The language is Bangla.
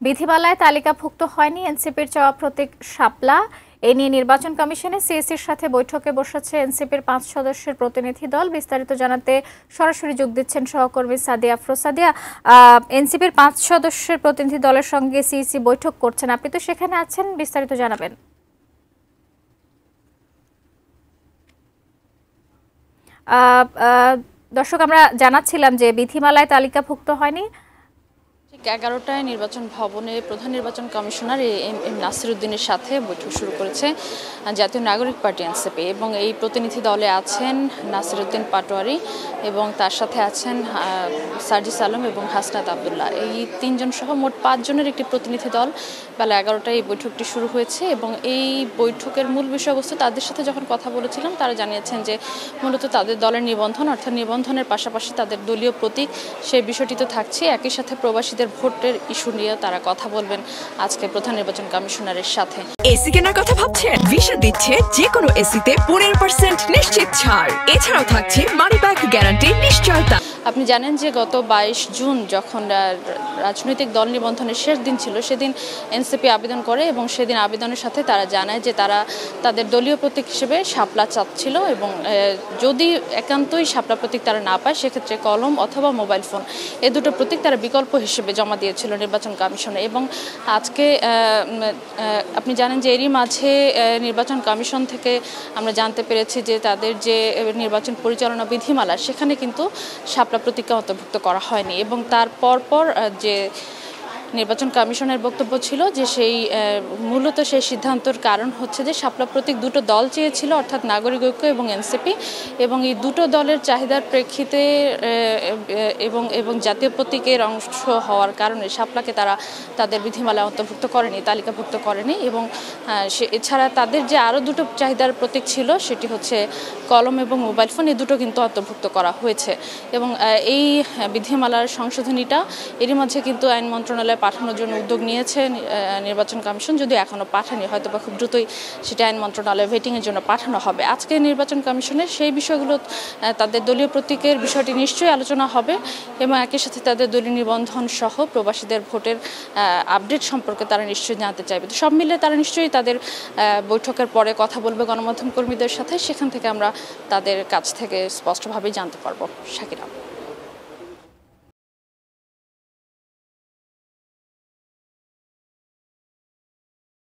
বিধিমালায় তালিকাভুক্ত হয়নি এনসিপির চাওয়া প্রতীক শাপলা। এ নিয়ে নির্বাচন কমিশনে সিইসির সাথে বৈঠকে বসেছে এনসিপির 5 সদস্যের প্রতিনিধি দল। বিস্তারিত জানাতে সরাসরি যোগ দিচ্ছেন সহকর্মী সাদিয়া আফরোজ। সাদিয়া, এনসিপির 5 সদস্যের প্রতিনিধি দলের সঙ্গে সিইসি বৈঠক করছেন, আপনি তো সেখানে আছেন, বিস্তারিত জানাবেন। দর্শক, আমরা জানাচ্ছিলাম যে বিধিমালায় তালিকাভুক্ত হয়নি। ঠিক 11টায় নির্বাচন ভবনে প্রধান নির্বাচন কমিশনার এম নাসিরউদ্দিনের সাথে বৈঠক শুরু করেছে জাতীয় নাগরিক পার্টি এনসিপি, এবং এই প্রতিনিধি দলে আছেন নাসিরউদ্দিন পাটোয়ারি এবং তার সাথে আছেন সার্জিস আলম এবং হাসনাত আবদুল্লাহ। এই 3 জন সহ মোট 5 জনের একটি প্রতিনিধি দল বেলা 11টায় এই বৈঠকটি শুরু হয়েছে। এবং এই বৈঠকের মূল বিষয়বস্তু, তাদের সাথে যখন কথা বলেছিলাম তারা জানিয়েছেন যে মূলত তাদের দলের নিবন্ধন, অর্থাৎ নিবন্ধনের পাশাপাশি তাদের দলীয় প্রতীক, সেই বিষয়টি তো থাকছে, একই সাথে প্রবাসীদের ভোটের ইস্যু নিয়ে তারা কথা বলবেন আজকে প্রধান নির্বাচন কমিশনারের সাথে। এসি কেনার কথা ভাবছেন? ভিশন দিচ্ছে যে কোনো এসিতে 15% নিশ্চিত ছাড়। এছাড়াও থাকছে মানি ব্যাক গ্যারান্টি নিশ্চয়তা। আপনি জানেন যে গত 22 জুন যখন রাজনৈতিক দল নিবন্ধনের শেষ দিন ছিল, সেদিন এনসিপি আবেদন করে এবং সেদিন আবেদনের সাথে তারা জানায় যে তারা তাদের দলীয় প্রতীক হিসেবে শাপলা চাচ্ছিল, এবং যদি একান্তই শাপলা প্রতীক তারা না পায় সেক্ষেত্রে কলম অথবা মোবাইল ফোন, এই দুটো প্রতীক তারা বিকল্প হিসেবে জমা দিয়েছিল নির্বাচন কমিশনে। এবং আজকে আপনি জানেন যে এরই মাঝে নির্বাচন কমিশন থেকে আমরা জানতে পেরেছি যে তাদের যে নির্বাচন পরিচালনা বিধিমালা, সেখানে কিন্তু শাপলা প্রতীককে অন্তর্ভুক্ত করা হয়নি। এবং তার পরপর যে নির্বাচন কমিশনের বক্তব্য ছিল যে মূলত সেই সিদ্ধান্তর কারণ হচ্ছে যে শাপলা প্রতীক দুটো দল চেয়েছিল, অর্থাৎ নাগরিক ঐক্য এবং এনসিপি, এবং এই দুটো দলের চাহিদার প্রেক্ষিতে এবং জাতীয় প্রতীকের অংশ হওয়ার কারণে শাপলাকে তারা তাদের বিধিমালায় অন্তর্ভুক্ত করেনি, তালিকাভুক্ত করেনি। এবং এছাড়া তাদের যে আরও দুটো চাহিদার প্রতীক ছিল, সেটি হচ্ছে কলম এবং মোবাইল ফোন, এই দুটো কিন্তু অন্তর্ভুক্ত করা হয়েছে। এবং এই বিধিমালার সংশোধনীটা এরই মধ্যে কিন্তু আইন মন্ত্রণালয়ে পাঠানোর জন্য উদ্যোগ নিয়েছে নির্বাচন কমিশন, যদিও এখনও পাঠানি, হয়তো বা খুব দ্রুতই সেটা আইন মন্ত্রণালয়ে ভেটিংয়ের জন্য পাঠানো হবে। আজকে নির্বাচন কমিশনের সেই বিষয়গুলো, তাদের দলীয় প্রতীকের বিষয়টি নিশ্চয়ই আলোচনা হবে, এবং একই সাথে তাদের দলীয় নিবন্ধন সহ প্রবাসীদের ভোটের আপডেট সম্পর্কে তারা নিশ্চয়ই জানতে চাইবে। তো সব মিলে তারা নিশ্চয়ই তাদের বৈঠকের পরে কথা বলবে গণমাধ্যম কর্মীদের সাথে, সেখান থেকে আমরা তাদের কাছ থেকে স্পষ্টভাবেই জানতে পারবো। শাকিরা।